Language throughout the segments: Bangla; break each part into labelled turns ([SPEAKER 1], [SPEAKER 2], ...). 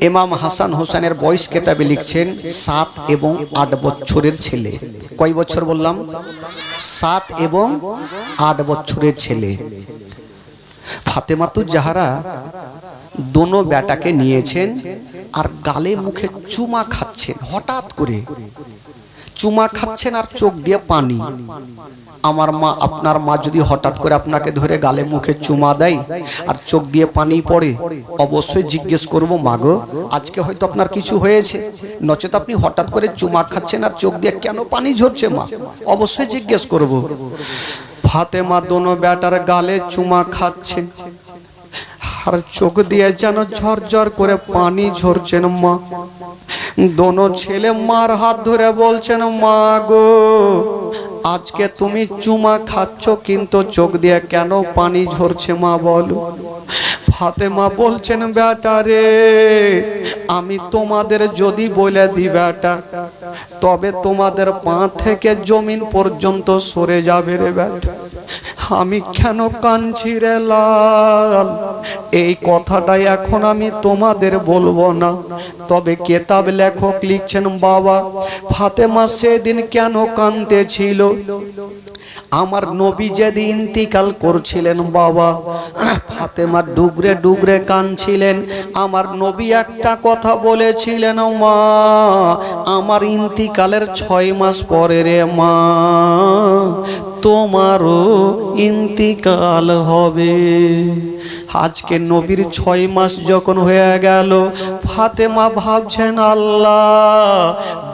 [SPEAKER 1] ইমাম হাসান হোসেনের বয়স কেতাবে লিখছেন 7 এবং 8 বছরের ছেলে। কয় বছর বললাম? 7 এবং 8 বছরের ছেলে। ফাতেমাতুজ জাহরা দোনো বেটাকে নিয়েছেন আর গালে মুখে চুমা খাচ্ছেন। হঠাৎ করে চুমা খাচ্ছেন আর চোখ দিয়ে পানি। আমার মা, আপনার মা যদি হঠাৎ করে আপনাকে ধরে গালে মুখে চুমা দেয় আর চোখ দিয়ে পানি পড়ে, অবশ্যই জিজ্ঞেস করব, মা গো আজকে হয়তো আপনার কিছু হয়েছে। নচেত আপনি হঠাৎ করে চুমা খাচ্ছেন আর চোখ দিয়ে কেন পানি ঝরছে মা, অবশ্যই জিজ্ঞেস করব। ফাতেমা দোনো বেটার গালে চুমা খাচ্ছেন আর চোখ দিয়ে যেন ঝরঝর করে পানি ঝরছেন। মা, দোনো ছেলে মার হাত ধরে বলছেন, মা গো আজকে তুমি চুমা খাচ্ছ কিন্তু চোখ দিয়ে কেন পানি ঝরছে মা বলো। ফাতেমা বলছেন, বেটা রে আমি তোমাদের যদি বলে দিই বেটা, তবে তোমাদের পা থেকে জমিন পর্যন্ত সরে যাবে রে বেটা। আমি কেন কাঁদছি রে লাল, এই কথাটা এখন আমি তোমাদের বলবো না। তবে কেতাব লেখক লিখছেন, বাবা ফাতেমা সেদিন কেন কাঁদতেছিল, আমার নবী যেদিন ইন্তিকাল করছিলেন বাবা, ফাতেমা ডুগরে ডুগরে কাঁদছিলেন। আমার নবী একটা কথা বলেছিলেন, মা আমার ইন্তিকালের 6 মাস পরে রে মা তোমারও ইন্তিকাল হবে। আজকে নবীর 6 মাস যখন হয়ে গেল, ফাতেমা ভাবছেন, আল্লাহ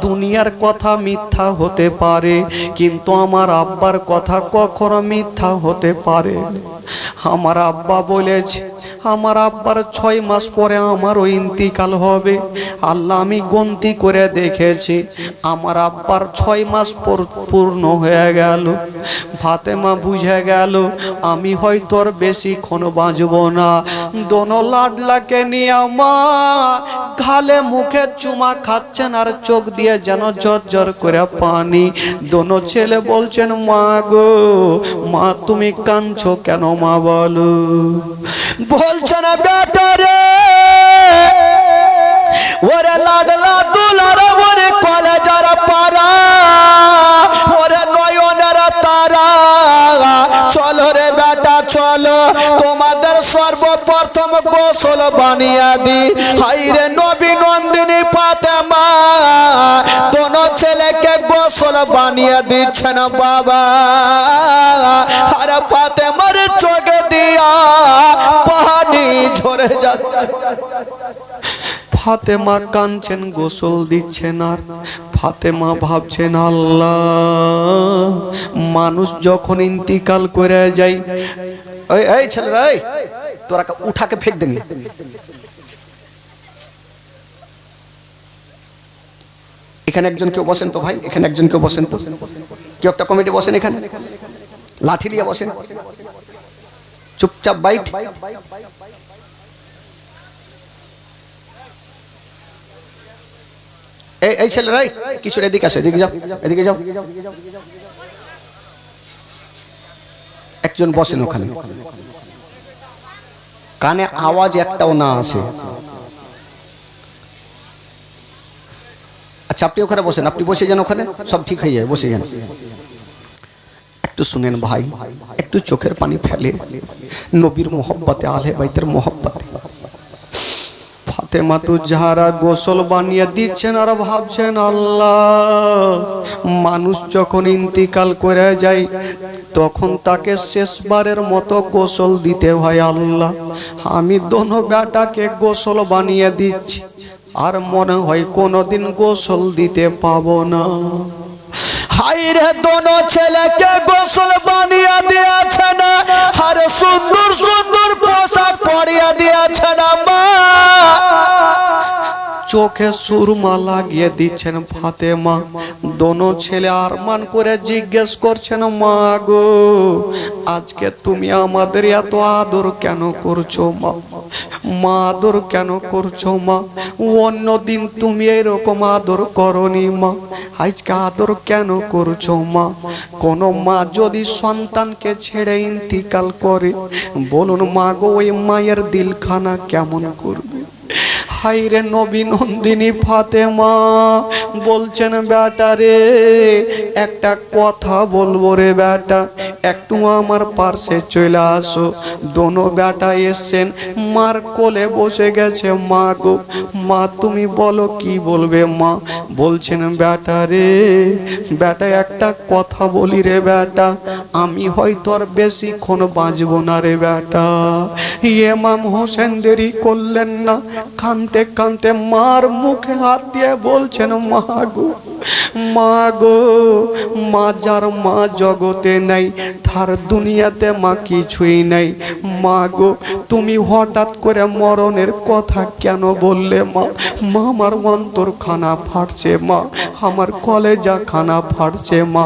[SPEAKER 1] দুনিয়ার কথা মিথ্যা হতে পারে কিন্তু আমার আব্বার কথা কখনো মিথ্যা হতে পারে। আমার আব্বা বলেছে আমার আব্বার 6 মাস পরে আমারও ইন্তিকাল হবে। আল্লাহ আমি গন্তি করে দেখেছি আমার আব্বার 6 মাস পূর্ণ হয়ে গেল। ফাতেমা বুঝে গেল আমি হয়তো আর বেশিক্ষণ বাঁচব না। দোনো লাডলাকে নিয়ে মা গালে মুখে চুমা খাচ্ছেন আর চোখ দিয়ে যেন ঝরঝর করে পানি। দোনো ছেলে বলছেন, মা গো মা তুমি কাঁদছো কেন মা বলো। বলছে না বেটা রে ওরে লাডলা দুলার ওরে কলেজার পারা ওরে নয়নের তারা, চলো রে বেটা চলো তোমাদের সর্বপ্রথম গোসল বানিয়ে দি। হাইরে নবী নন্দিনী ফাতেমা দোনো ছেলেকে গোসল বানিয়ে দিচ্ছেন বাবা। আর ফাতেমার চোখে দিয়া পানি ঝরে যাচ্ছে। ফাতেমা কাঁদছেন, গোসল দিচ্ছেন আর ফাতেমা ভাবছেন, আল্লাহ মানুষ যখন ইন্তিকাল করে যায়, এই ছেলেরা তোরা উঠাকে ফেক দেন। এখানে একজন কেউ বসেন তো ভাই, এখানে একজন কেউ বসেন তো, কেউ একটা কমিটি বসেন, এখানে লাঠি নিয়ে বসেন, চুপচাপ বাইট। এই ছেলেরাই কিছু এদিকে আসো, এদিকে যাও, এদিকে যাও। একজন বসেন ওখানে, কানে আওয়াজ একটাও না আসে। আচ্ছা আপনি ওখানে বসেন, আপনি বসে যান ওখানে, সব ঠিক হয়ে যাবে, বসে যান। একটু শুনেন ভাই, একটু চোখের পানি ফেলে নবীর মোহব্বতে, আহলে বাইতের মোহব্বতে। ফাতেমাতুজ জাহরা গোসল বানিয়ে দিচ্ছেন আর ভাবছেন, আল্লাহ মানুষ যখন ইন্তিকাল করে যায় তখন তাকে শেষবারের মতো গোসল দিতে হয়। আল্লাহ আমি দোনো বেটাকে গোসল বানিয়ে দিচ্ছি আর মনে হয় কোনোদিন গোসল দিতে পাবো না। হাইরে দোনো ছেলেকে গোসল বানিয়ে দিয়েছে না, আর সুন্দর সুন্দর পোশাক পরিয়ে দিয়েছে না মা, চোখে সুরমা লাগিয়ে দিচ্ছেন ফাতেমা। দোনো ছেলে আরমান করে জিজ্ঞেস করছেন, মা গো আজকে তুমি আমাদের এত আদর কেন করছো মা, মা আদর কেন করছো মা, অন্যদিন তুমি এরকম আদর করনি মা, আজকে আদর কেন করছো মা। কোন মা যদি সন্তানকে ছেড়ে ইন্তিকাল করে, বলুন মা গো ওই মায়ের দিলখানা কেমন করবে। হাইরে নবী নন্দিনী ফাতেমা বলছেন বেটা রে একটা কথা বলবো রে বেটা, একটু আমার পাশে চলে আসো। দোনো বেটা এসছেন, মার কোলে বসে গেছে। মা গো মা তুমি বলো কি বলবে মা? বলছেন বেটা রে বেটা একটা কথা বলি রে বেটা, আমি হয়তো আর বেশিক্ষণ বাঁচবো না রে বেটা। ইমাম হোসেন দেরি করলেন না, কাঁদতে কাঁদতে মার মুখে হাত দিয়ে বলছেন মা গো মা গো মা, যার মা জগতে নাই তার দুনিয়াতে মা কিছুই নাই। মা গো তুমি হঠাৎ করে মরণের কথা কেন বললে মা? মা আমার অন্তর খানা ফাটছে মা, আমার কলেজা খানা ফাটছে মা।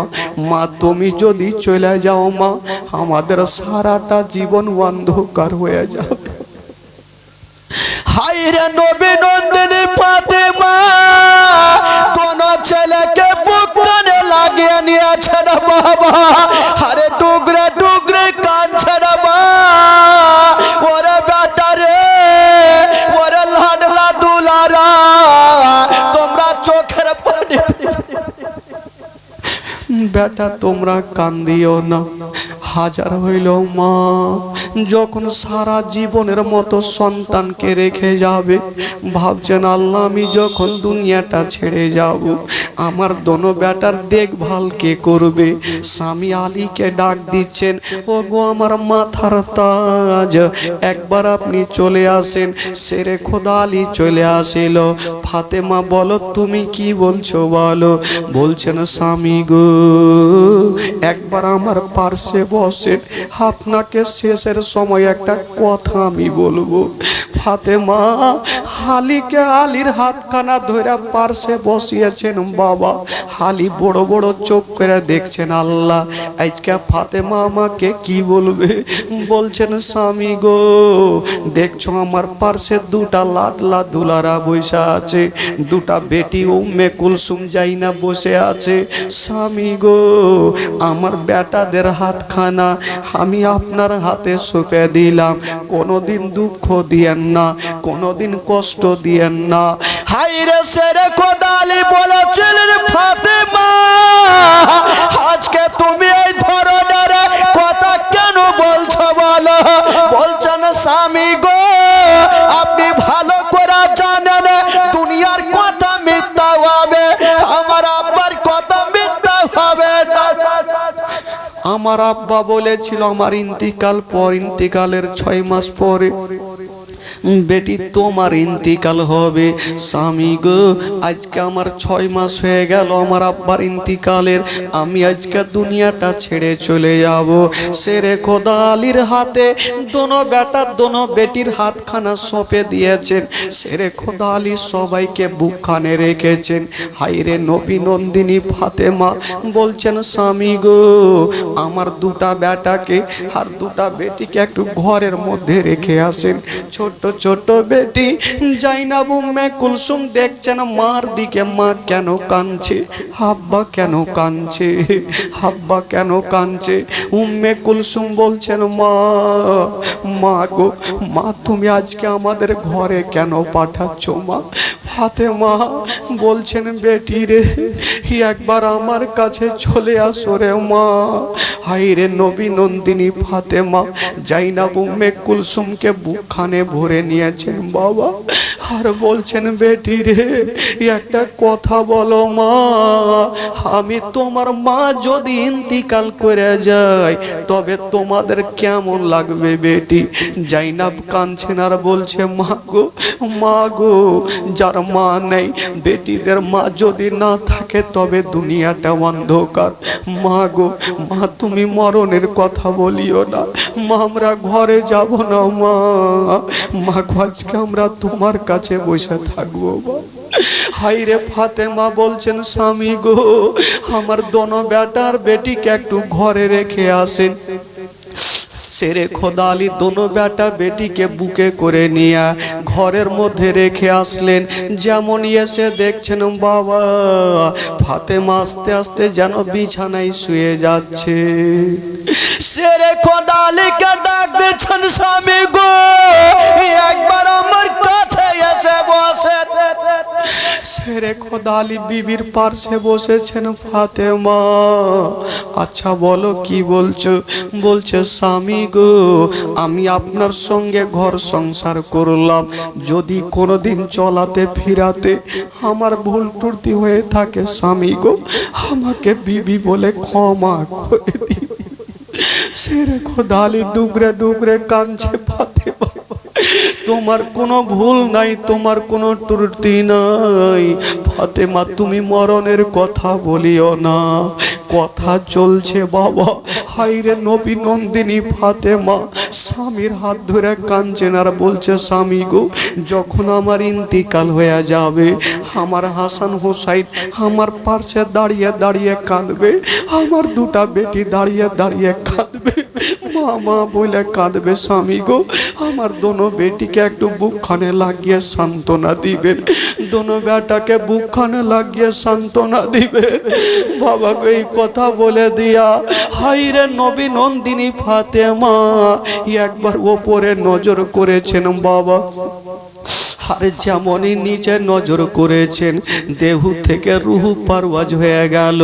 [SPEAKER 1] মা তুমি যদি চলে যাও মা, আমাদের সারাটা জীবন অন্ধকার হয়ে যাবে। হায়রে নবী নন্দিনী ফাতেমা কোন ছেলেকে বুক কানে লাগিয়ে নিয়েছে না বাবা, আরে টুকরে টুকরে কাঁদছে না মা। ওরে বেটা রে ওরে লাডলা দুলারা, তোমরা চোখের পানি বেটা তোমরা কান্দিও না। হাজার হইল মা যখন সারা জীবনের মতো সন্তানকে রেখে যাবে, ভাবছেন আল্লাহ আমি যখন দুনিয়াটা ছেড়ে যাব আমার দোনো বেটার দেখভাল কে করবে? স্বামী আলীকে ডাক দিচ্ছেন, ও গো আমার মাথার তাজ একবার আপনি চলে আসেন। শেরে খোদা আলী চলে আসিল। ফাতেমা বলো তুমি কি বলছো বলো? বলছেন স্বামী গো একবার আমার পার্শ্বে বসেন, আপনাকে শেষের সময় একটা কথা আমি বলবো। ফাতেমা আলীকে আলীর হাতখানা ধরে পার্শ্বে বসিয়েছেন বাবা। আলী বড় বড় চোখ করে দেখছেন আল্লাহ আজকে ফাতেমা আমাকে কি বলবে। বলছেন স্বামী গো দেখছো আমার পার্শ্বে দুটা লাডলা দুলারা বসে আছে, দুটা বেটি উম্মে কুলসুম জাইনা বসে আছে। স্বামী গো আমার বেটাদের হাতখানা আমি আপনার হাতে সঁপে দিলাম, কোনোদিন দুঃখ দিয়েন না, কোনোদিন কষ্ট দিয়েন না। হায়রে শেরে খোদা আলী বলেছিলেন ফাতেমা আজকে তুমি এই ধরনের কথা কেন বলছো বলো? বলছেন স্বামী গো আপনি ভালো করে জানেন দুনিয়ার কথা মিথ্যা হবে, আমার আব্বার কথা মিথ্যা হবে না। আমার আব্বা বলেছিল আমার ইন্তিকাল পর, ইন্তিকালের 6 মাস পরে বেটি তোমার ইন্তিকাল হবে। স্বামী গো আজকে আমার 6 মাস হয়ে গেল আমার আব্বার ইন্তিকালের, আমি আজকে দুনিয়াটা ছেড়ে চলে যাব। শেরে খোদা আলীর হাতে দোনো বেটা দোনো বেটির হাতখানা সঁপে দিয়েছেন। শেরে খোদা আলী সবাইকে বুকখানে রেখেছেন। হায়রে নবী নন্দিনী ফাতেমা বলছেন স্বামী গো আমার দুটা বেটাকে আর দুটা বেটিকে একটু ঘরের মধ্যে রেখে আসেন। ছোট ছোট বেটি জাইনাব উম্মে কুলসুম দেখছেন মার দিকে, মা কেন কাঁদছে, আব্বা কেন কাঁদছে, আব্বা কেন কাঁদছে। উম্মে কুলসুম বলছেন মা মা গো মা তুমি আজকে আমাদের ঘরে কেন পাঠাচ্ছ মা? ফাতেমা বলছেন বেটি রে একবার আমার কাছে চলে আসো রে মা। হায়রে নবী নন্দিনী ফাতেমা জাইনাব উম্মে কুলসুমকে বুকখানে ভরে নিয়েছেন বাবা, আর বলছেন বেটি রে একটা কথা বলো মা, আমি তোমার মা যদি ইন্তিকাল করে যায় তবে তোমাদের কেমন লাগবে বেটি? জাইনাব কাঁদছেন আর বলছে মা গো যার মা নেই বেটিদের মা যদি না থাকে তবে দুনিয়াটা অন্ধকার। মা গো মা তুমি মরণের কথা বলিও না মা, আমরা ঘরে যাব না মা, মা গো আজকে আমরা তোমার কাছে বসে থাকবো। হায়রে ফাতেমা বলছেন স্বামী গো আমার দোনো বেটার বেটিকে একটু ঘরে রেখে আসেন। শেরে খোদা আলী দোনো বেটা বেটিকে বুকে করে নিয়ে ঘরের মধ্যে রেখে আসলেন। যেমন এসে দেখছেন বাবা ফাতেমা আস্তে আস্তে যেন বিছানায় শুয়ে যাচ্ছে। শেরে খোদা আলীকে ডাক দিচ্ছেন স্বামী গো একবার আমার কাছে এসে বসে। শেরে খোদা আলী বিবির পাশে বসেছেন ফাতেমা। আচ্ছা বলো কি বলছো? বলছে স্বামী গো, আমি আপনার সঙ্গে ঘর সংসার করলাম, যদি কোনোদিন চলাতে ফিরাতে আমার ভুল ত্রুটি হয়ে থাকে স্বামী গো, আমাকে বিবি বলে ক্ষমা করে দিন। শেরে খোদা আলী ডুগরে ডুগরে কাঁদছে ফাতেমা, তোমার কোনো ভুল নাই, তোমার কোনো ত্রুটি নাই। ফাতেমা তুমি মরণের কথা বলিও না, কথা চলছে বাবা। হাইরে নবী নন্দিনী ফাতেমা স্বামীর হাত ধরে কাঁদছেন আর বলছে স্বামী গো, যখন আমার ইন্তিকাল হয়ে যাবে আমার হাসান হোসাইন আমার পাশে দাঁড়িয়ে দাঁড়িয়ে কাঁদবে, আমার দুটা বেটি দাঁড়িয়ে দাঁড়িয়ে কাঁদবে, মামা বলে কাঁদবে। স্বামী গো, আমার দোনো বেটিকে একটু বুকখানে লাগিয়ে সান্ত্বনা দিবেন, দোনো বেটাকে বুকখানে লাগিয়ে সান্ত্বনা দিবেন বাবা গো। এই কথা বলে দিয়া হাইরে নবী নন্দিনী ফাতেমা একবার ওপরে নজর করেছেন বাবা। আর যেমনই নিচে নজর করেছেন দেহু থেকে রুহু পারওয়াজ হয়ে গেল।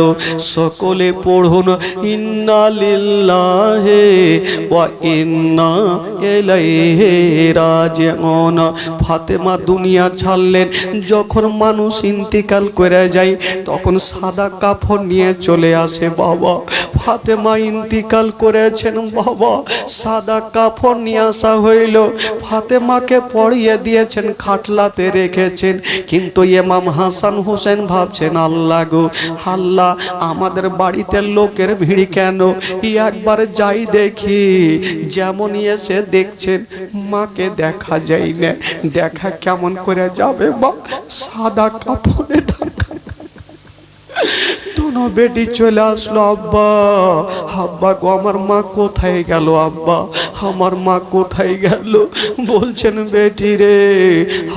[SPEAKER 1] সকলে পড়ুন ইন্না লিল্লাহি ওয়া ইন্না ইলাইহি রাজিউন। ফাতেমা দুনিয়া ছাড়লেন। যখন মানুষ ইন্তিকাল করে যায় তখন সাদা কাফন নিয়ে চলে আসে বাবা। ফাতেমা ইন্তিকাল করেছেন বাবা, সাদা কাফন নিয়ে আসা হইল, ফাতেমাকে পরিয়ে দিয়েছেন, খাটলাতে রেখেছেন। কিন্তু ইমাম হাসান হোসেন ভাবছেন আল্লাহ গো আল্লাহ, আমাদের বাড়িতে লোকের ভিড় কেন, একবার যাই দেখি। যেমনই এসে দেখছেন মাকে দেখা যায় না। দেখা কেমন করে যাবে বা, সাদা কাপড়ে ঢাকা। দোনো বেটি চলে আসলো। আব্বা আব্বা গো, আমার মা কোথায় গেল? আব্বা আমার মা কোথায় গেল? বলছেন বেটি রে,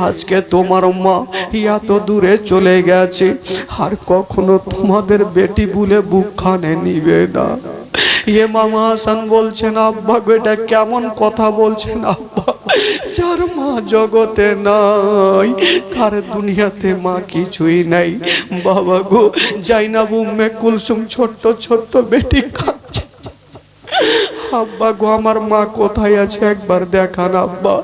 [SPEAKER 1] আজকে তোমার মা এত দূরে চলে গেছে, আর কখনো তোমাদের বেটি বলে বুকখানে নিবে না। ইমাম হাসান বলছেন আব্বা গো, এটা কেমন কথা বলছেন আব্বা? যার মা জগতে নাই তার দুনিয়াতে মা কিছুই নাই। বাবা গো, জাইনাব উম্মে কুলসুম ছোট্ট ছোট্ট বেটি কাঁদছে। আব্বা গো, আমার মা কোথায় আছে একবার দেখান আব্বা।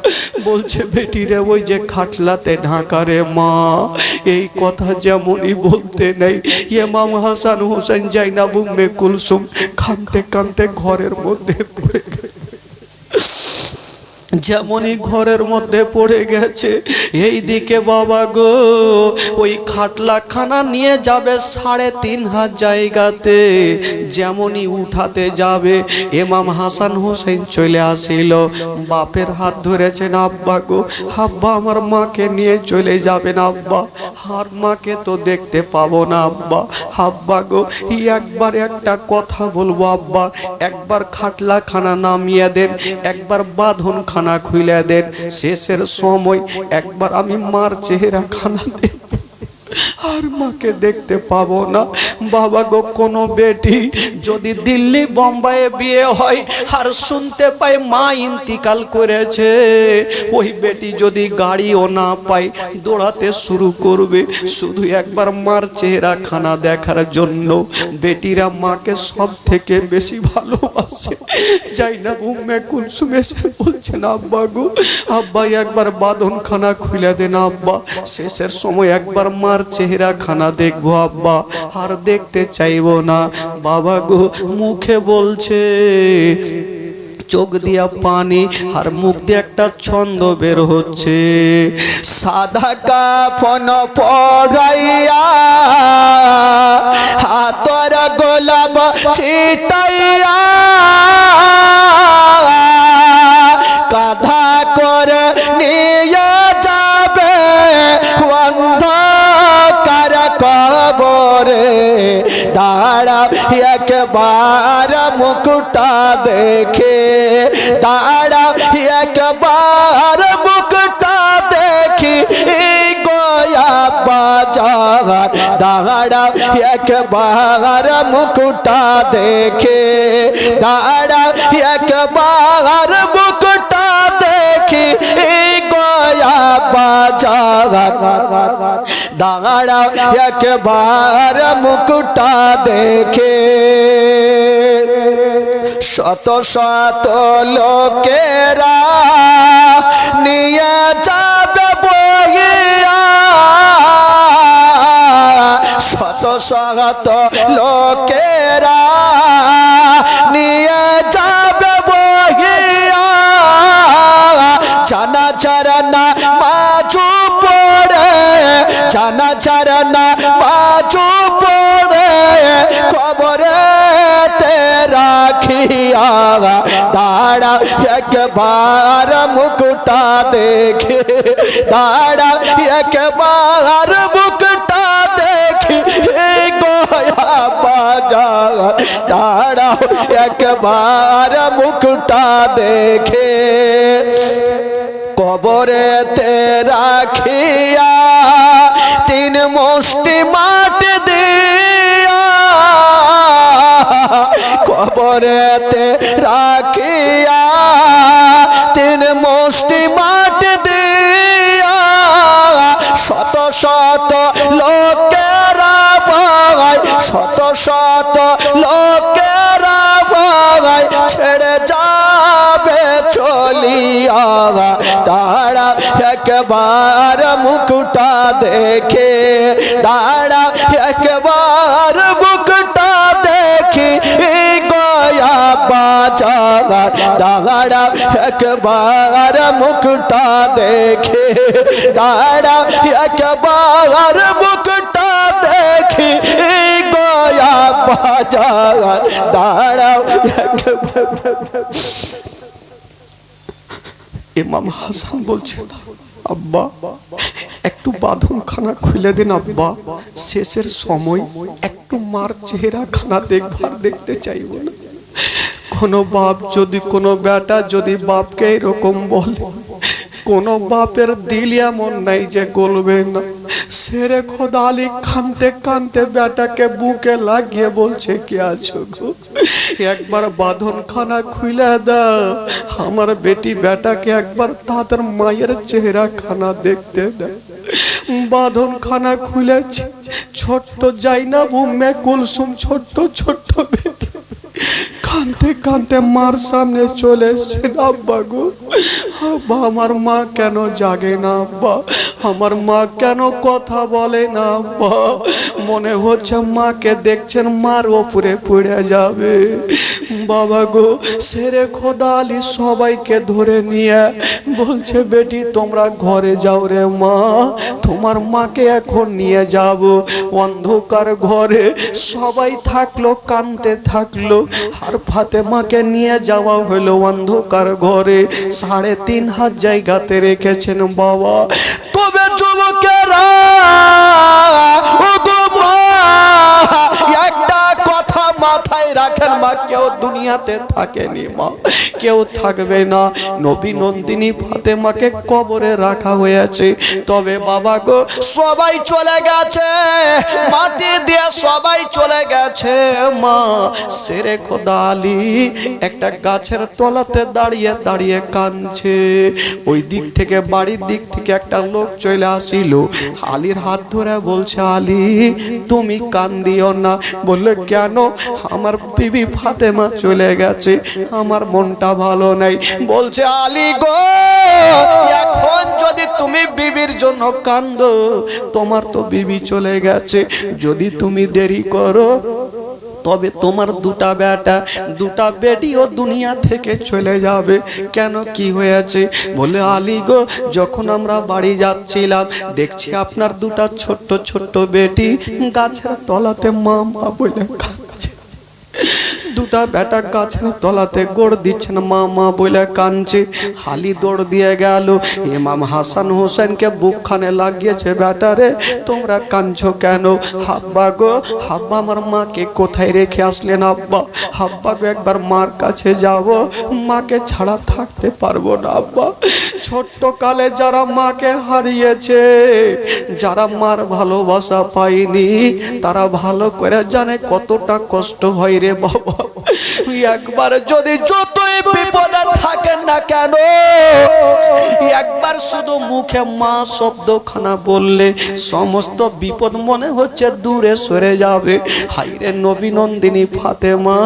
[SPEAKER 1] বলছে বেটি রে, ওই যে খাটলাতে ঢাকা রে মা। এই কথা যেমনই বলতে নেই, ইমাম হাসান হোসেন জাইনাব উম্মে কুলসুম কাঁদতে কাঁদতে ঘরের মধ্যে পড়ে গেছে। যেমনই ঘরের মধ্যে পড়ে গেছে, এই দিকে বাবা গো ওই খাটলাখানা নিয়ে যাবে 3.5 জায়গাতে। যেমনই উঠাতে যাবে ইমাম হাসান হোসেন চলে আসিল, বাপের হাত ধরেছেন। আব্বা গো আব্বা, আমার মাকে নিয়ে চলে যাবেন আব্বা, আর মাকে তো দেখতে পাবো না আব্বা। আব্বা গো, একবার একটা কথা বলবো আব্বা, একবার খাটলাখানা নামিয়ে দেন, একবার বাঁধন খানা খুলে দেন, শেষের সময় একবার আমি মার চেহারা খানা দেব, আর মাকে দেখতে পাবো না। বাবা গো, কোনো বেটি যদি দিল্লি বোম্বাইয়ে বিয়ে হয় আর শুনতে পায় মা ইন্তিকাল করেছে, ওই বেটি যদি গাড়িও না পায় দৌড়াতে শুরু করবে শুধু একবার মার চেহারা খানা দেখার জন্য। বেটিরা মাকে সব থেকে বেশি ভালোবাসে। জাইনাব উম্মে কুলসুম এসে বলছেন আব্বা গো আব্বা, একবার বাঁধন খানা খুলে দেন আব্বা, শেষের সময় একবার মার চেহারা খানা দেখবো আব্বা, আর দেখতে চাইবো না। বাবা গো, মুখে বলছে, চোখ দিয়া পানি আর মুখ দিয়ে একটা ছন্দ বের হচ্ছে। সাদা কাফন পরাইয়া হাতর গোলাপ ছিটাইয়া কাঁধা করে নিয়ে যাবে অন্ধকার কবরে। দাঁড়া একবার মুখটা দেখে, দাঁড়া একবার মুখটা দেখি গয়া বাজার। দাঁড়া একবার মুখটা দেখে, দাঁড়া একবার মুখটা দেখি গয়া বাজার। দাঁড়াও একবার মুখটা দেখে শত শত লোকেরা নিয়ে যাবে বহিয়া শত শত লোকেরা নিয়ে যাবে বহিয়া জানা চারনা মাঝু পড়ে জানা চারনা মাঝু পড়ে কবরে রাখিয়া দাঁড়া একবার মুখটা দেখে দাঁড়া একবার মুখটা দেখি গয়া বাজার দাঁড়া একবার মুখটা দেখে কবরেতে রাখিয়া তিন মুষ্টি মাটি দিয়া কবরেতে রাখিয়া তিন মুষ্টি মাটি দিয়া শত শত লোকেরা ভাই শত শত লোকেরা ভাই ছেড়ে যাবে চলিয়া দাঁড়া একবার মুখটা দেখে দাঁড়া একবার মুখটা দেখি গয়া বাজার দাঁড়া একবার মুখটা দেখে দাঁড়া একবার মুখটা দেখি গয়া বাজার দাঁড়াও একবার ইমাম হাসান বলছে আব্বা একটু বাঁধন খানা খুলে দিন আব্বা শেষের সময় একটু মার চেহারা খানা দেখতে চাইবো না কোনো বাপ যদি কোনো বেটা যদি বাপকে এরকম বলে কোনো বাপের দিল এমন নাই যে গলবে না সেরে খোদা আলী কানতে কানতে বেটাকে বুকে লাগিয়ে বলছে কি আছো গো একবার বাঁধন খানা খুলে দাও আমার বেটি বেটাকে একবার তাদের মায়ের চেহারা খানা দেখতে দাও বাঁধন খানা খুলেছে ছোট্ট জাইনাব উম্মে কুলসুম ছোট্ট ছোট্ট বেটি কানতে কানতে মার সামনে চলে এসেছেন আব্বা গো আব্বা আমার মা কেন জাগে না আব্বা আমার মা কেন কথা বলে না আব্বা মনে হচ্ছে মাকে দেখছেন মার ওপরে পড়ে যাবে বাবা গো সেরে খোদা আলী সবাইকে ধরে নিয়ে বলছে বেটি তোমরা ঘরে যাও রে মা তোমার মাকে এখন নিয়ে যাব অন্ধকার ঘরে সবাই থাকলো কানতে থাকলো আর ফাতেমাকে নিয়ে যাওয়া হলো অন্ধকার ঘরে 3.5 হাত জায়গাতে রেখেছেন বাবা তবে যুবকেরা একটা কথা মাথায় রাখেন মা কেউ দুনিয়াতে থাকেনি মা কেউ থাকবে না নবী নন্দিনী ফাতেমাকে কবরে রাখা হয়েছে তবে বাবা গো সবাই চলে গেছে মাটি দিয়ে সবাই চলে গেছে মা সেরে খোদা আলী একটা গাছের তলাতে দাঁড়িয়ে দাঁড়িয়ে কাঁদছে ওই দিক থেকে বাড়ির দিক থেকে একটা লোক চলে আসিল আলীর হাত ধরে বলছে আলী তুমি কান্দিও না বললে কেন আমার বিবি ফাতেমা চলে গেছে আমার মনটা ভালো নাই বলছে আলী গো এখন যদি তুমি বিবির জন্য কান্দো তোমার তো বিবি চলে গেছে যদি তুমি দেরি করো তবে তোমার দুটা বেটিও দুনিয়া থেকে চলে যাবে কেন কি হয়েছে বলে আলী গো যখন আমরা বাড়ি যাচ্ছিলাম দেখছি আপনার দুটা ছোট্ট ছোট্ট বেটি গাছের তলাতে মা মা বলে কাঁদছে দুটা বেটা গাছের তলাতে গোড় দিচ্ছেন মা মা বলে কাঁদছে হালি দৌড় দিয়ে গেল ইমাম হাসান হোসেনকে বুকখানে লাগিয়েছে বেটারে তোমরা কাঁদছো কেন হাব্বা গো হাব্বা আমার মাকে কোথায় রেখে আসলেন আব্বা হাব্বা গো একবার মার কাছে যাব মাকে ছাড়া থাকতে পারবো না আব্বা ছোট্ট কালে যারা মাকে হারিয়েছে যারা মার ভালোবাসা পায়নি তারা ভালো করে জানে কতটা কষ্ট হয় রে বাবা একবার যদি যতই বিপদে থাকেন না কেন, একবার শুধু মুখে মা শব্দখানা বললে সমস্ত বিপদ মনে হচ্ছে দূরে সরে যাবে। হায়রে নবী নন্দিনী ফাতেমা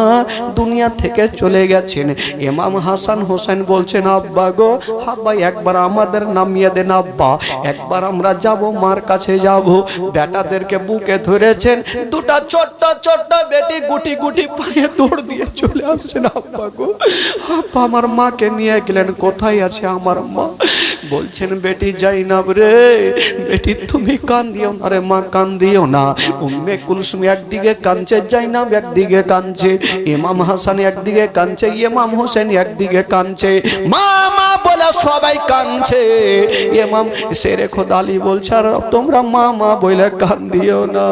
[SPEAKER 1] দুনিয়া থেকে চলে গেছেন। ইমাম হাসান হোসেন বলছেন, আব্বা গো, আব্বা একবার আমাদের নামিয়ে দেন আব্বা, একবার আমরা যাব, মার কাছে যাব। বেটাদেরকে বুকে ধরেছেন, দুটা ছোট্ট ছোট্ট বেটি গুটি গুটি পায়ে দৌড় দিয়ে চলে আসছেন। আব্বা গো, আব্বা আমার মাকে নিয়ে গেলেন, কোথায় আছে আমার মা? বলছেন, বেটি জাইনাব রে, বেটি তুমি কান্দিও না রে মা, কান্দিও না। উম্মে কুলসুম একদিকে কাঁদছে, জাইনাব একদিকে কাঁদছে, ইমাম হাসান একদিকে কাঁদছে, ইমাম হোসেন একদিকে কাঁদছে, মা মা বলে সবাই কাঁদছে। ইমাম শেরে খোদা আলী বলছে, আর তোমরা মা মা বলে কান্দিও না,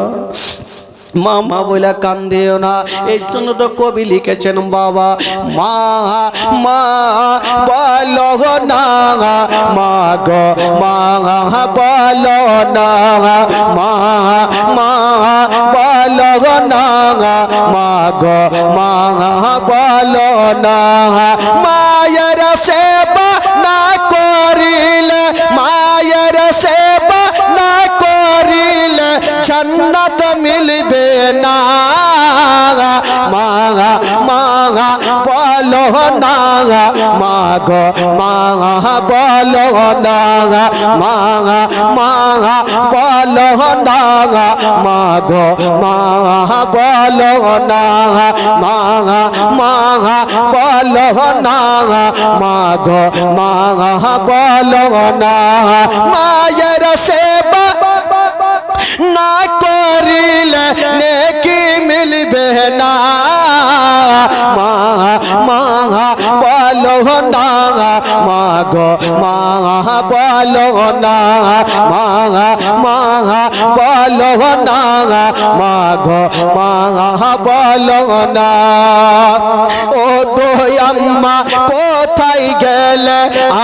[SPEAKER 1] মা মা বলে কান্দিও না। এই জন্য তো কবি লিখেছেন, বাবা মা মা বলো না, মা গো মা বলো না, মা মা বলো না, মা গো মা বলো না। মায়ের সেবা না করিলে, মায়ের সেবা না করিলে জান্নাত মিলবে না। মা মা বলো না, মা গো মা বলো না, মা মা বলো না, মা গো মা বলো না, মা মা বলো না, মা গো মা বলো না। মায়ের সেবা না করিলে নেকি মিলবে না। মা মা বলো না, মা গো মা বলো না, মা মা বলো না, মা গো মা বলো না। ও গো আম্মা কোথায় গেলে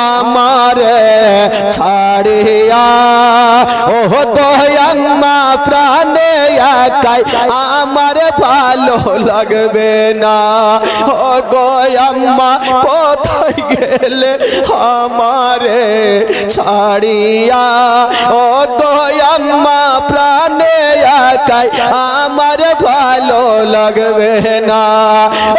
[SPEAKER 1] আমারে ছাড়িয়া, ও গো আম্মা প্রাণে একাই আমার ভালো লাগবে না। ও গো আম্মা কোথায় গেলে আমারে ছাড়িয়া, ও গো আম্মা প্রাণে একাই আমার ভালো লাগবে না।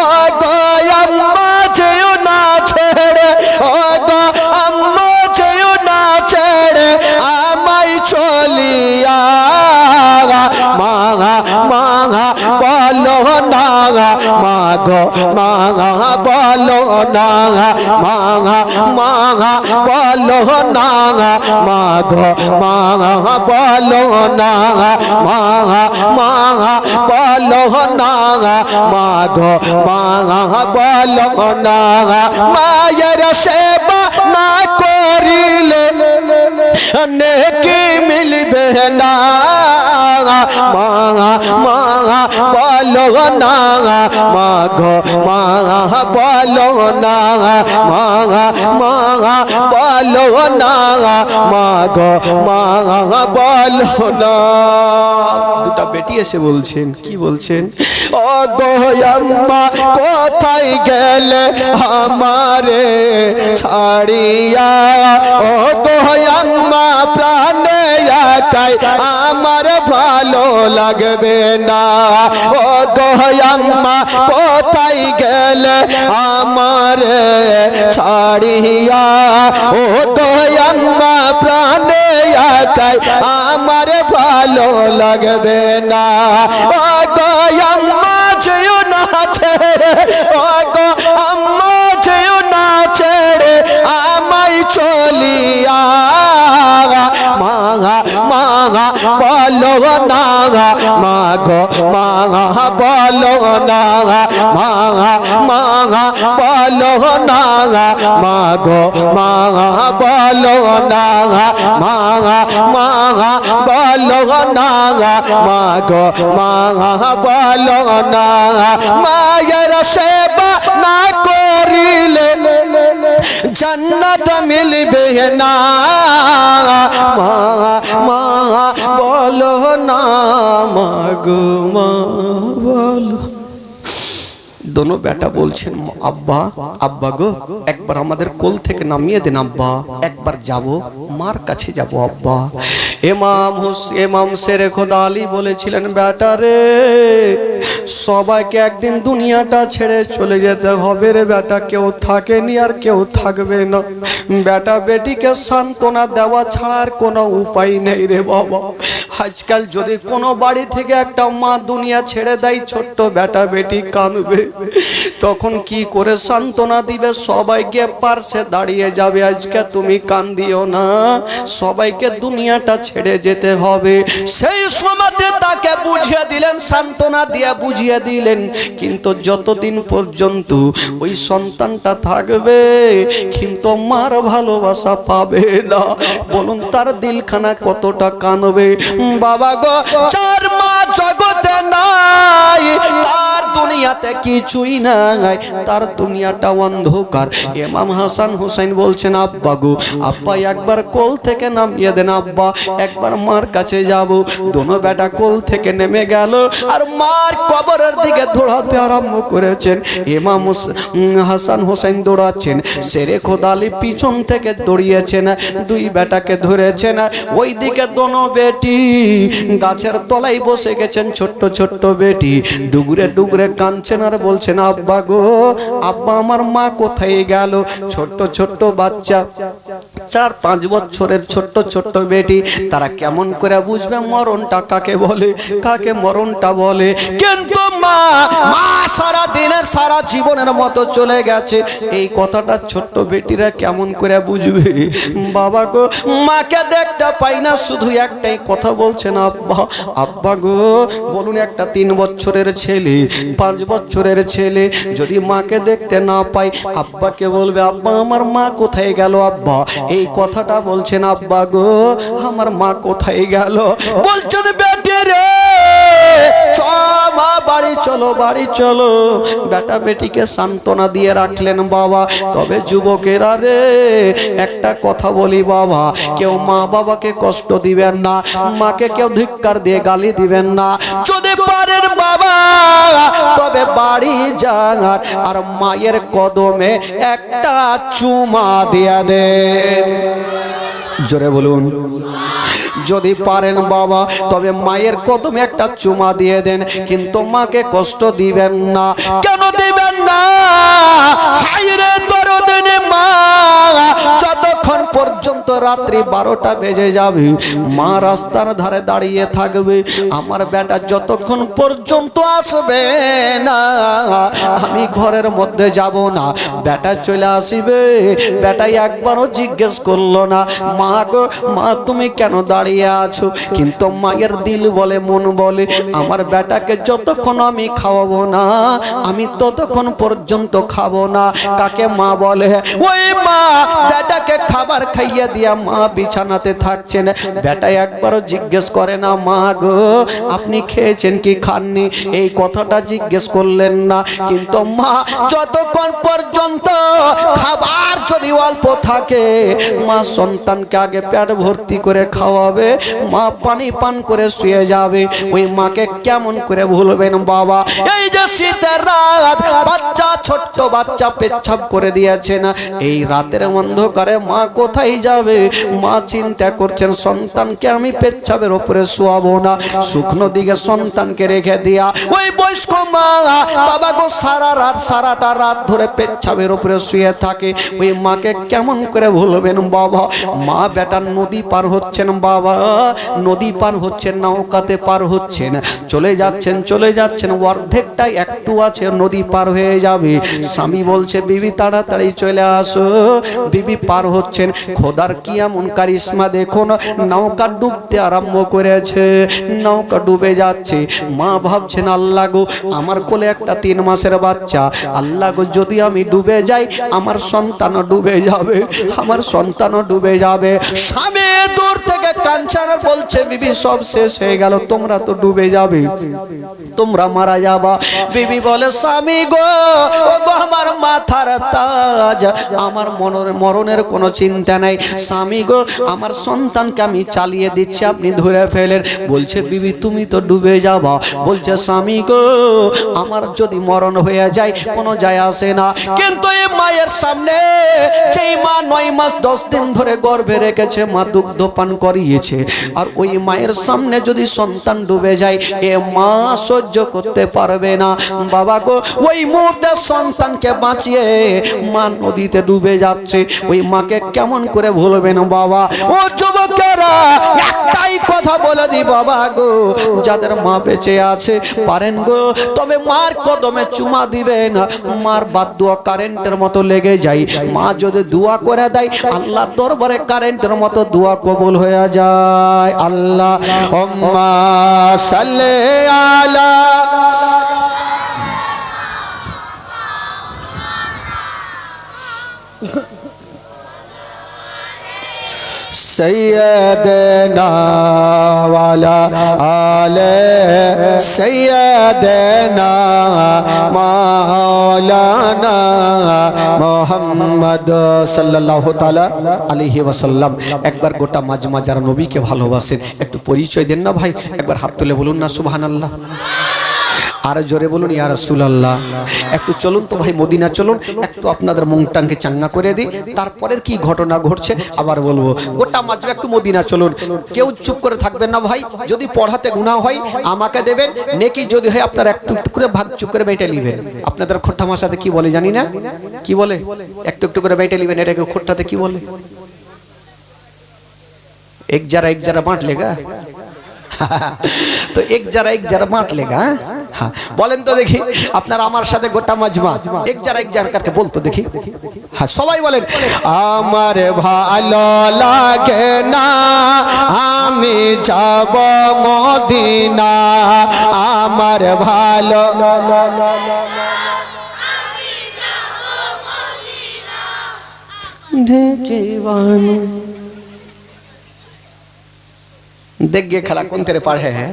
[SPEAKER 1] ও গো আম্মা যেও না ছেড়ে, ও গো আম্মা যেও না ছেড়ে আমায় চলিয়া। মা মা বলো না, মা গো মা বলো না, মা মা বলো না, মা গো মা বলো না, মা মা বলো না, মা গো মা বলো না। মায়ের সেবা না করিলে নেকি মিলবে না। মা মা বলো না, মা গো মা বলো না, মা মা বলো না, মা গো মা বলো না। দুটা বেটি এসে বলছেন, কি বলছেন? ও গো আম্মা কোথায় গেলে আমারে ছাড়িয়া, ও গো আম্মা প্রাণে একাই আমার ভালো লাগবে না। ও গো আম্মা কোথায় গেলে আমারে ছাড়িয়া, ও গো আম্মা প্রাণে একাই আমার ভালো লাগবে না। ও গো আম্মা যেও না ছেড়ে, ও গো আম্মা যেও না ছেড়ে আমায় চলিয়া। মা মা বলো না, মা গো মা বলো না, মা মা বলো না, মা গো মা বলো না, মা মা বলো না, মা গো মা বলো না। মায়ের সেবা না করিলে জান্নাত মিলবে না। মা মা বলো না, মা গো মা বলো। দোনো বেটা বলছেন আব্বা আব্বা গো একবার আমাদের কোল থেকে নামিয়ে দেন আব্বা, একবার যাব মার কাছে যাব আব্বা। ইমাম শেরে খোদা আলী বলেছিলেন বেটা রে সবাইকে একদিন দুনিয়াটা ছেড়ে চলে যেতে হবে রে বেটা, কেউ থাকেনি আর কেউ থাকবে না। বেটা বেটিকে সান্ত্বনা দেওয়া ছাড়া আর কোনো উপায় নেই রে বাবা। আজকাল যদি কোনো বাড়ি থেকে একটা মা দুনিয়া ছেড়ে দেয় ছোট্ট বেটা বেটি কাঁদবে, তখন কি করে সান্ত্বনা দিবে? সবাইকে পার্শ্বে দাঁড়িয়ে যাবে আজকে তুমি কান্দিও না, সবাইকে দুনিয়াটা ছেড়ে যেতে হবে। সেই সময়তে তাকে বুঝিয়ে দিলেন, সান্ত্বনা দিয়ে বুঝিয়ে দিলেন, কিন্তু যতদিন পর্যন্ত ওই সন্তানটা থাকবে কিন্তু মার ভালোবাসা পাবে না। বলুন তার দিলখানা কতটা কাঁদবে। বাবা গো চার মা জগতে নাই, তার দুনিয়াতে কিছুই নাই, তার দুনিয়াটা অন্ধকার। ইমাম হাসান হুসাইন বলছেন আব্বা গো আব্বা একবার কোল থেকে নামিয়ে দেন আব্বা, একবার মার কাছে যাব। দোনো বেটা কোল থেকে নেমে গেল আর মার কবরের দিকে দৌড়াতে আরম্ভ করেছেন। ইমাম হাসান হুসাইন দৌড়াচ্ছেন, শেরে খোদা আলী পিছন থেকে দৌড়িয়েছেন, দুই বেটাকে ধরেছেন। ওই দিকে দোনো বেটি গাছের তলায় বসে গেছেন, ছোট্ট ছোট্ট বেটি ডুগরে ডুগরে কাঁদছেন আর বলছেন আব্বা গো আব্বা আমার মা কোথায় গেল? ছোট্ট ছোট্ট বাচ্চা 4-5 বছরের ছোট্ট ছোট্ট বেটি, তারা কেমন করে বুঝবে মরণটা কাকে বলে, কাকে মরণটা বলে? কিন্তু মা সারা দিনের সারা জীবনের মতো চলে গেছে, এই কথাটা ছোট্ট বেটিরা কেমন করে বুঝবে? বাবা গো মাকে দেখতে পাই না, শুধু একটাই কথা বলছেন আব্বা আব্বা গো। বলুন একটা 3 বছরের ছেলে 5 বছরের ছেলে যদি মাকে দেখতে না পায় আব্বাকে বলবে আব্বা আমার মা কোথায় গেল আব্বা? এই কথাটা বলছেন আব্বা গো আমার মা কোথায় গেল? বলছেন বেটি রে মা বাড়ি চলো বাড়ি চলো। বেটা বেটিকে সান্ত্বনা দিয়ে রাখলেন বাবা। তবে যুবকেরা রে একটা কথা বলি বাবা, কেউ মা বাবাকে কষ্ট দিবেন না, মাকে কেউ ধিক্কার দিয়ে গালি দিবেন না। যদি পারেন বাবা তবে বাড়ি যান আর মায়ের কদমে একটা চুমা দিয়ে দেন। জোরে বলুন যদি পারেন বাবা তবে মায়ের কদমে একটা চুমা দিয়ে দেন, কিন্তু মাকে কষ্ট দিবেন না। কেন দিবেন না? হায়রে দরদিনে মা, যতক্ষণ পর্যন্ত রাত্রি 12টা বেজে যাবে মা রাস্তার ধারে দাঁড়িয়ে থাকবে, আমার বেটা যতক্ষণ পর্যন্ত আসবে না আমি ঘরের মধ্যে যাব না। বেটা চলে আসিবে, বেটাই একবারও জিজ্ঞেস করলো না মা গো মা তুমি কেন দাঁড়িয়ে আছো? কিন্তু মায়ের দিল বলে মন বলে আমার বেটাকে যতক্ষণ আমি খাওয়াবো না আমি ততক্ষণ পর্যন্ত খাবো না। কাকে মা বলে? ওই মা বেটাকে খাবার খাইয়ে দিয়া মা বিছানাতে থাকছেন, বেটা একবারও জিজ্ঞেস করে না মা গো আপনি খেয়েছেন কি খাননি, এই কথাটা জিজ্ঞেস করলেন না। কিন্তু মা যতক্ষণ পর্যন্ত খাবার যদি অল্প থাকে মা সন্তানকে আগে পেট ভর্তি করে খাওয়াবে, মা পানি পান করে শুয়ে যাবে। ওই মাকে কেমন করে ভুলবেন বাবা? এই যে শীতের রাত, বাচ্চা ছোট্ট বাচ্চা পেচ্ছাপ করে দিয়েছে না, এই রাতের অন্ধকারে মা কোথায় যাবে? মা চিন্তা করছেন সন্তানকে আমি পেচ্ছাপের উপরে শোয়াবো না, শুকনো দিকে সন্তানকে রেখে দিয়া ওই বয়স্ক মা বাবা গো সারাটা রাত ধরে পেচ্ছাপের উপরে শুয়ে থাকে। ওই মাকে কেমন করে ভুলবেন বাবা? মা বেটা নদী পার হচ্ছেন বাবা, নদী পার হচ্ছেন, নৌকাতে পার হচ্ছেন, চলে যাচ্ছেন অর্ধেকটাই একটু আছে নদী পার হয়ে যাবে। স্বামী বলছে বিবি তাড়াতাড়ি চলে আসো, বিবি পার হচ্ছেন। খোদার কি এমন কারিশমা দেখুন, নৌকা ডুবতে আরম্ভ করেছে, নৌকা ডুবে যাচ্ছে। মা ভাবছেন আল্লাহ গো আমার কোলে একটা 3 মাসের বাচ্চা, আল্লাহ গো যদি আমি ডুবে যাই আমার সন্তানও ডুবে যাবে, আমার সন্তানও ডুবে যাবে। স্বামী দূর থেকে কাঁদছেন আর বলছে বিবি সব শেষ হয়ে গেল, তোমরা তো ডুবে যাবে, তোমরা মারা যাবা। বিবি বলে স্বামী গো, ও গো আমার মাথার তাজ, আমার মরণের কোনো চিন্তা নাই। স্বামী গো, আমার সন্তানকে আমি চালিয়ে দিচ্ছি, আপনি ধরে ফেলেন। বলছে বিবি তুমি তো ডুবে যাবা। বলছে স্বামী গো, আমার যদি মরণ হয়ে যায় কোনো যায় আসে না, কিন্তু এই মায়ের সামনে, যেই মা 9 মাস 10 দিন ধরে গর্ভে রেখেছে, মা দুগ্ধ পান করিয়েছে, আর ওই মায়ের সামনে যদি সন্তান ডুবে যায়, এ মা সহ্য করতে পারবে না। বাবা গো, ওই মুহূর্তে সন্তানকে বাঁচিয়ে মা নদীতে ডুবে যাচ্ছে, ওই মাকে কেমন করে ভুলবেন বাবা? ও যুবকেরা, একটাই কথা বলে দি বাবা গো, যাদের মা বেঁচে আছে পারেন গো, তবে মার কদমে চুমা দিবেন। মার বাদ দোয়া কারেন্টের মতো লেগে যায়। মা যদি দোয়া করে দেয়, আল্লাহর দরবারে কারেন্টের মতো দোয়া কবুল হয়ে যায়। আল্লাহুম্মা সাল্লি আলা सैयदना वाला आले सैयदना मौलाना मोहम्मद सल्लल्लाहु ताला अलैहि वसल्लम। একবার গোটা মাজমা যারা নবীকে ভালোবাসেন একটু পরিচয় দেন না ভাই, একবার হাত তুলে বলুন না সুবহানাল্লাহ, আর জোরে বলুন ইয়া রাসূলুল্লাহ। একটু চলুন তো ভাই মদিনা চলুন, একটু আপনাদের মনটাকে চাঙ্গা করে দিই, তারপরের কি ঘটনা ঘটছে আবার বলবো। গোটা মাজমা একটু মদিনা চলুন, কেউ চুপ করে থাকবেন না ভাই। যদি পড়াতে গুনাহ হয় আমাকে দেবেন, নেকি যদি হয় আপনারা একটু একটু করে ভাগ চুপ করে বেটে নেবেন। আপনাদের খোট্টা ভাষাতে কি বলে জানি না, কি বলে? একটু একটু করে বেটে নেবেন, এটাকে খোট্টাতে কি বলে? এক যারা বাঁট লেগা তো এক যারা বাঁট লেগা। हाँ बोलें तो देखी अपना आमार साथे गोटा मजमा एक जार करके बोल तो देखी। हाँ सबाई बोलें आमार भालो लागे ना आमी जाबो मदिना आमार भालो देख गे खेला कौन तेरे पढ़े हैं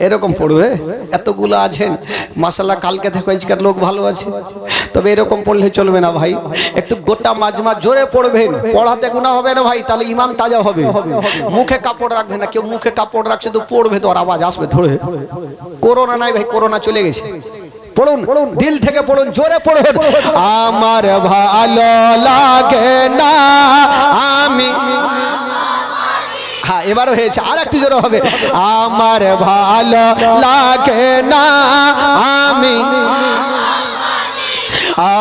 [SPEAKER 1] এরকম পড়বে এতগুলো আছেন মাশাআল্লাহ কালকে থেকে আজকের লোক ভালো আছে তবে এরকম পড়লে চলবে না ভাই একটু গোটা মাজমা জোরে পড়বেন পড়াতে গুনাহ হবে না ভাই তাহলে ঈমান তাজা হবে মুখে কাপড় রাখবেন না কেউ মুখে কাপড় রাখছে তো পড়বে তো আর আওয়াজ আসবে ধরে করোনা নাই ভাই করোনা চলে গেছে পড়ুন দিল থেকে পড়ুন জোরে পড়ুন আমার ভালো লাগে না আমি हाँ এবারও হয়েছে আর একটু জোরে হবে আমার ভালো লাগে না আমি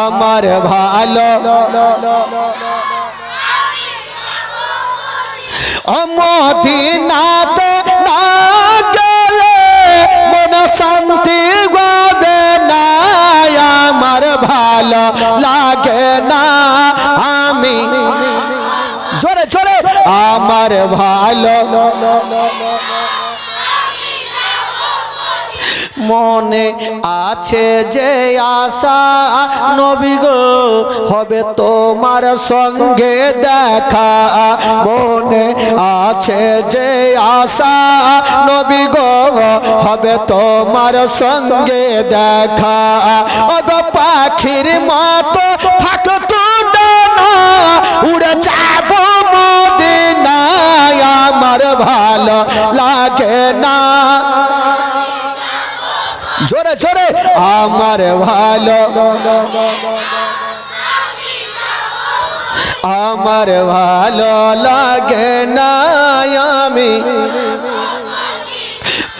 [SPEAKER 1] আমার ভালো মদিনাতে না গেলে মন শান্তি পাবে না আমার ভালো লাগে না আমি জোরে জোরে আমার ভালো মনে আছে যে আশা নবী গো হবে তোমার সঙ্গে দেখা মনে আছে যে আশা নবী গো হবে তোমার সঙ্গে দেখা ওগো পাখির মতো থাকতো না উড়ে যাব মদিনায় আমার ভালো লাগে না জোরে জোরে আমার ভালো লাগে না আমি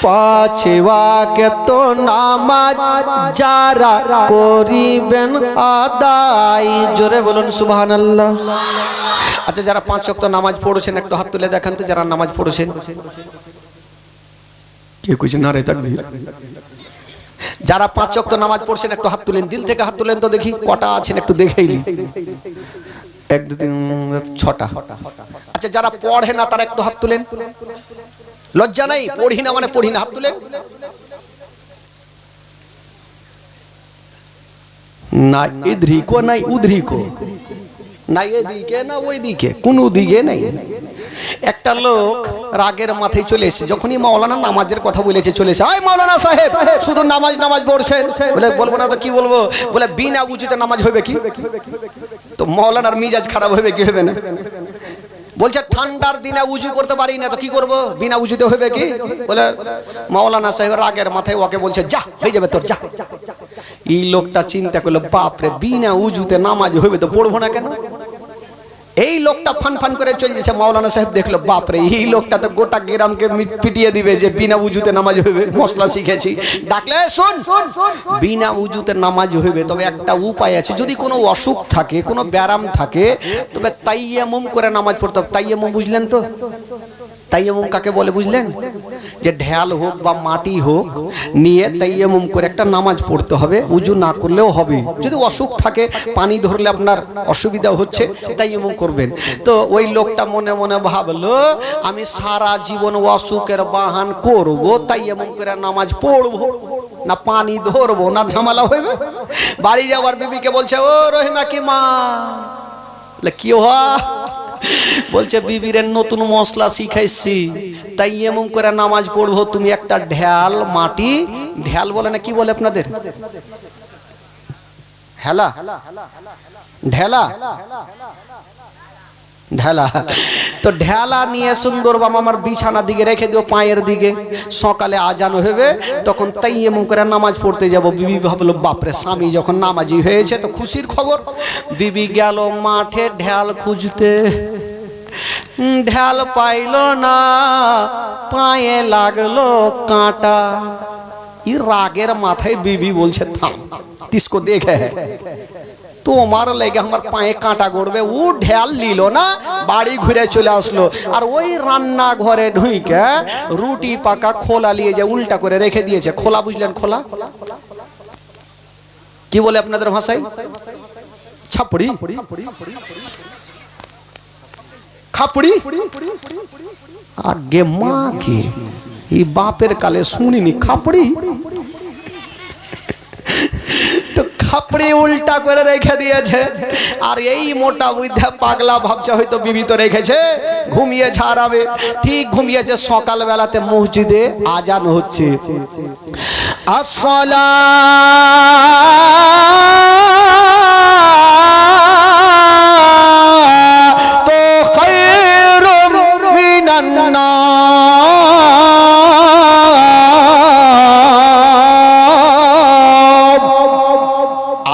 [SPEAKER 1] पाँच वक्त नामाज जारा करिबेन आदाय जोरे बोलुन सुबहानाल्लाह। अच्छा जरा 5 वक्त नामाज पढ़ेছেন একটু হাত তুলে দেখান তো যারা নামাজ পড়েছেন কে कुछ नारे तकबीर যারা 5 वक्त নামাজ পড়ছেন একটু হাত তুলেন দিল থেকে হাত তুলেন তো দেখি কটা আছেন একটু দেখেই নি 1 2 3 6টা। अच्छा যারা পড়ে না তারা একটু হাত তুলেন লজ্জা নাই পড়ি না মানে পড়ি না হাত তুলেন না ইধরি কো নাই উধরি কো না এদিকে না ওইদিকে কোন দিকে নাই একটা লোক রাগের মাথায় চলে এসেছে, যখনই মাওলানা নামাজের কথা বলেছে চলে এসে, আয় মাওলানা সাহেব শুধু নামাজ নামাজ পড়ছেন। বলে বলবো না তো কি বলবো? বলে বিনা উজুতে নামাজ হবে কি? তো মাওলানার মিজাজ খারাপ হবে কি হবে না? বলছে ঠান্ডার দিনে উজু করতে পারি না তো কি করব, বিনা উজুতে হবে কি? বলে মাওলানা সাহেব রাগের মাথায় ওকে বলছে যা হয়ে যাবে তোর, যা। এই লোকটা চিন্তা করলো, বাপরে বিনা উজুতে নামাজ হবে তো পড়বো না কেন? এই লোকটা ফান ফান করে চলে যাচ্ছে। মাওলানা সাহেব দেখলো, বাপরে এই লোকটা তো গোটা গ্রামকে পিটিয়ে দিবে যে বিনা উজুতে নামাজ হবে, মশলা শিখেছি। ডাকলে শোন, বিনা উজুতে নামাজ হবে, তবে একটা উপায় আছে। যদি কোনো অসুখ থাকে, কোনো ব্যারাম থাকে, তবে তাইয়ামুম করে নামাজ পড়তে হবে। তাইয়ামুম বুঝলেন তো? তাইয়ামুম কাকে বলে বুঝলেন? যে ঢেল হোক বা মাটি হোক নিয়ে তাইয়ামুম করে একটা নামাজ পড়তে হবে, উজু না করলেও হবে। যদি অসুখ থাকে, পানি ধরলে আপনার অসুবিধা হচ্ছে, তাইয়ামুম করবেন। তো ওই লোকটা মনে মনে ভাবলো, আমি সারা জীবন অসুখের বাহান করব, তাইয়ামুম করে নামাজ পড়বো না, পানি ধরবো না, ঝামেলা হইবে। বাড়ি যাওয়ার বিবিকে বলছে, ও রহিমা কি মা? কি হয়? বলছে বিবির নতুন মশলা শিখাইছি, তাই এমন করে নামাজ পড়বো। তুমি একটা ঢেল মাটি, ঢেল বলে না কি বলে আপনাদের? হেলা, ঢেলা, ঢেলা। তো ঢেলা নিয়ে সুন্দর বাবা আমার বিছানা দিকে রেখে দিও, পায়ের দিকে। সকালে আজান হবে, তখন তাই এমন করে নামাজ পড়তে যাব। বিবি ভাবলো, বাপরে স্বামী যখন নামাজি হয়েছে তো খুশির খবর। বিবি গেল মাঠে ঢেল খুঁজতে, ঢেল পাইল না, পায়ে লাগলো কাঁটা। ই রাগের মাথায় বিবি বলছে, থাম, তিসকো দেখে তোমার লেগে আমার পায়ে কাঁটা গড়বে। ও ঢেল নিল না, বাড়ি ঘুরে চলে আসলো। আর ওই রান্না ঘরে ঢুকে রুটি পাকা খোলা নিয়ে যে উল্টা করে রেখে দিয়েছে। খোলা বুঝলেন? খোলা কি বলে আপনাদের ভাষায়? ছাপড়ি, খাপড়ি। আগে মা কে এই বাপের কালে শুনিনি খাপড়ি। তো খাপড়ি উল্টা করে রেখে দিয়েছে। আর এই মোটা বুদ্ধা পাগলা ভাবছে হয়তো বিবি তো রেখেছে, ঘুমিয়ে ছাড়াবে। ঠিক ঘুমিয়েছে। সকাল বেলাতে মসজিদে আজান হচ্ছে, আসসালাতু খায়রুম মিনান নাম।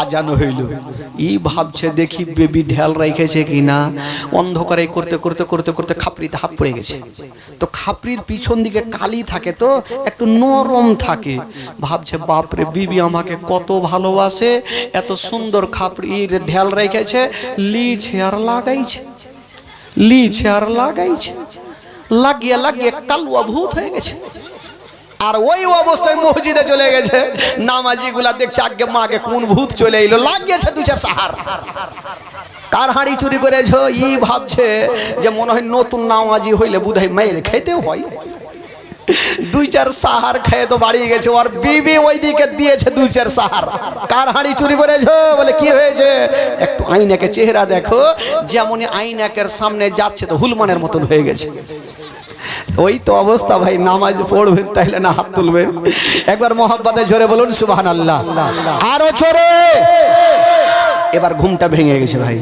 [SPEAKER 1] আজান হইল। ই ভাবছে দেখি বেবি ঢেল রেখেছে কিনা। অন্ধকারে করতে করতে করতে করতে খাপড়িতে হাত পড়ে গেছে। তো খাপড়ির পিছন দিকে কালি থাকে, তো একটু নরম থাকে। ভাবছে বাপরে বিবি আমাকে কত ভালোবাসে, এত সুন্দর খাপড়ির ঢেল রেখেছে, লিছে আর লাগাইছে, লিছে আর লাগাইছে, লাগিয়ে লাগিয়ে কালুয়া ভূত হয়ে গেছে। আর ওই অবস্থায় মসজিদে চলে গেছে। নামাজি গুলা দেখছে আগে মাকে কোন ভূত চলে এলো, লাগিয়েছে দু চার সাহার। কার হাঁড়ি চুরি করেছ? ই ভাবছে যে মনে হয় নতুন নামাজি হইলে বুধাই মায়ের খেতে হয়। দুই চার সাহার খেয়ে তো বাড়ি গেছে। আর বিবি ওইদিকে দিয়েছে দুই চার সাহার। কার হাঁড়ি চুরি করেছ? বলে কি হয়েছে? একটু আইনাকে চেহারা দেখো, যেমনই আইনাকের সামনে যাচ্ছে তো হুলমানের মতন হয়ে গেছে। ওই তো অবস্থা ভাই। নামাজ পড়বেন তাইলে না হাত তুলবেন। একবার মহব্বতে জোরে বলুন সুবহানাল্লাহ, আরো জোরে। এবার ঘুমটা ভেঙে গেছে ভাই।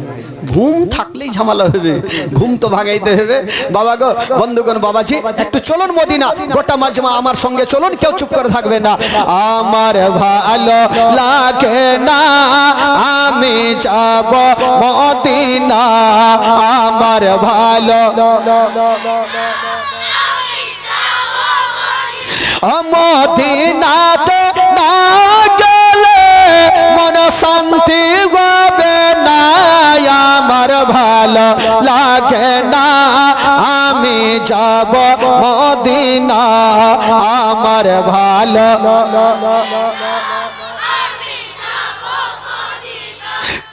[SPEAKER 1] ঘুম থাকলেই ঝামেলা হবে, ঘুম তো ভাগাইতে হবে। বাবা গো, বন্ধুগণ, বাবাজি একটু চলুন মদিনা, গোটা মাজমা আমার সঙ্গে চলুন, কেউ চুপ করে থাকবে না। আমার ভালো লাগে না, আমি যাব মদিনা। আমার ভালো মদিনাতে না গেলে মন শান্তি হবে না। আমার ভালো লাগে না, আমি যাব মদিনা। আমার ভালো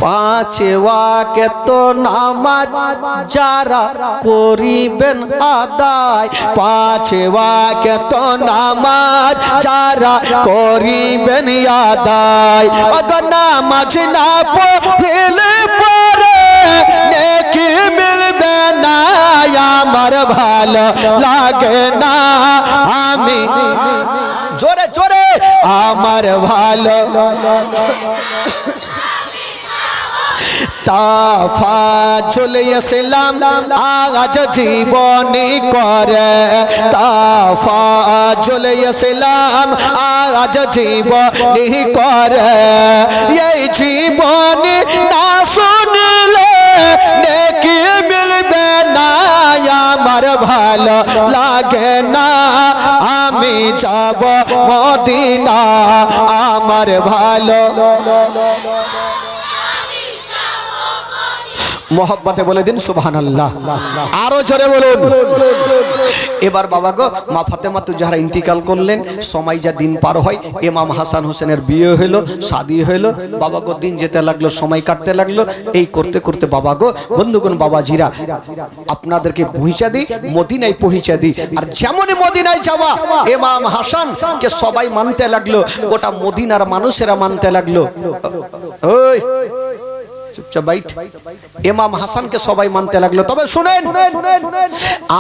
[SPEAKER 1] পাঁচ ওয়াক্ত নামাজ যারা করিবেন আদায়, পাঁচ ওয়াক্ত নামাজ যারা করিবেন আদায়। অগো নামাজ না পড়লে পরে নেকি মিলবে না। আমার ভালো লাগে না আমি জোরে জোরে আমার ভালো তাফাজুল ইসলাম আজ জীবনী করে তাফাজুল ইসলাম আজ জীবনী করে এই জীবনী না শুনলে নেকি মিলবে না আমার ভালো লাগে না আমি যাব মদিনা আমার ভালো মোহব্বতে বলে দিন সুবহানাল্লাহ আরো জোরে বলুন এবার বাবা গো মা ফাতেমা তুজাহরা ইন্তিকাল করলেন সময় যা দিন পার হয় ইমাম হাসান হোসেনের বিয়ে হলো শাদী হলো বাবা গো দিন যেতে লাগলো সময় কাটতে লাগলো এই করতে করতে বাবা গো বন্ধুগণ বাবাজিরা আপনাদেরকে পৌঁছা দিই মদিনায় পৌঁছা দিই আর যেমনই মদিনায় যাওয়া ইমাম হাসান কে সবাই মানতে লাগলো গোটা মদিনার মানুষেরা মানতে লাগলো ওই চুপচাপ বাইট ইমাম হাসানকে সবাই মানতে লাগলো তবে শুনেন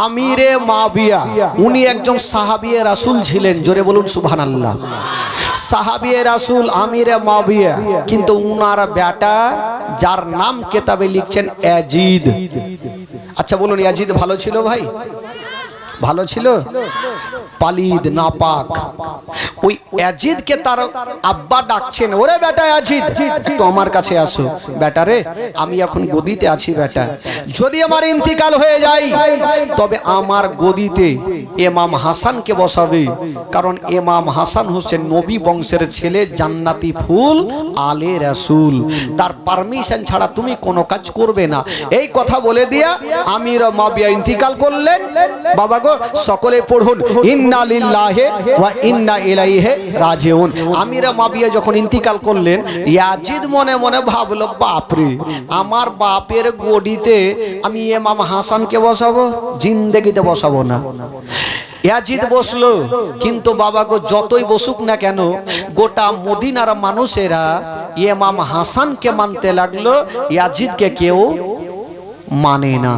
[SPEAKER 1] আমিরে মাবিয়া উনি একজন সাহাবিয়ে রাসূল ছিলেন জোরে বলুন সুবহানাল্লাহ সাহাবিয়ে রাসূল আমিরে মাবিয়া কিন্তু উনার বেটা যার নাম কিতাবে লিখছেন ইয়াজিদ আচ্ছা বলুন ইয়াজিদ ভালো ছিল ভাই ভালো ছিল পালিদ নাপাক ওই ইয়াজিদ কে তার আব্বা ডাকছেন ওরে বেটা ইয়াজিদ একটু আমার কাছে আসো বেটা রে আমি এখন গদিতে আছি বেটা যদি আমার ইন্তিকাল হয়ে যায় তবে আমার গদিতে ইমাম হাসানকে বসাবে কারণ ইমাম হাসান হোসেন নবী বংশের ছেলে জান্নাতি ফুল আলে রাসূল তার পারমিশন ছাড়া তুমি কোনো কাজ করবে না এই কথা বলে দিয়া আমির মাবিয়া ইন্তিকাল করলেন বাবা গো সকলে পড়ুন ইন্না লিল্লাহি ওয়া ইন্না ইলাইহি রাজিউন আমির মাবিয়া যখন ইন্তিকাল করলেন ইয়াজিদ মনে মনে ভাবলো বাপ রে আমার বাপের গদিতে আমি ইমাম হাসানকে বসাবো জিন্দেগিতে বসাবো না ইয়াজিদ বসলো কিন্তু বাবা গো যতই বসুক না কেন গোটা মদিনার মানুষেরা ইমাম হাসানকে মানতে লাগলো ইয়াজিদকে কেউ মানে না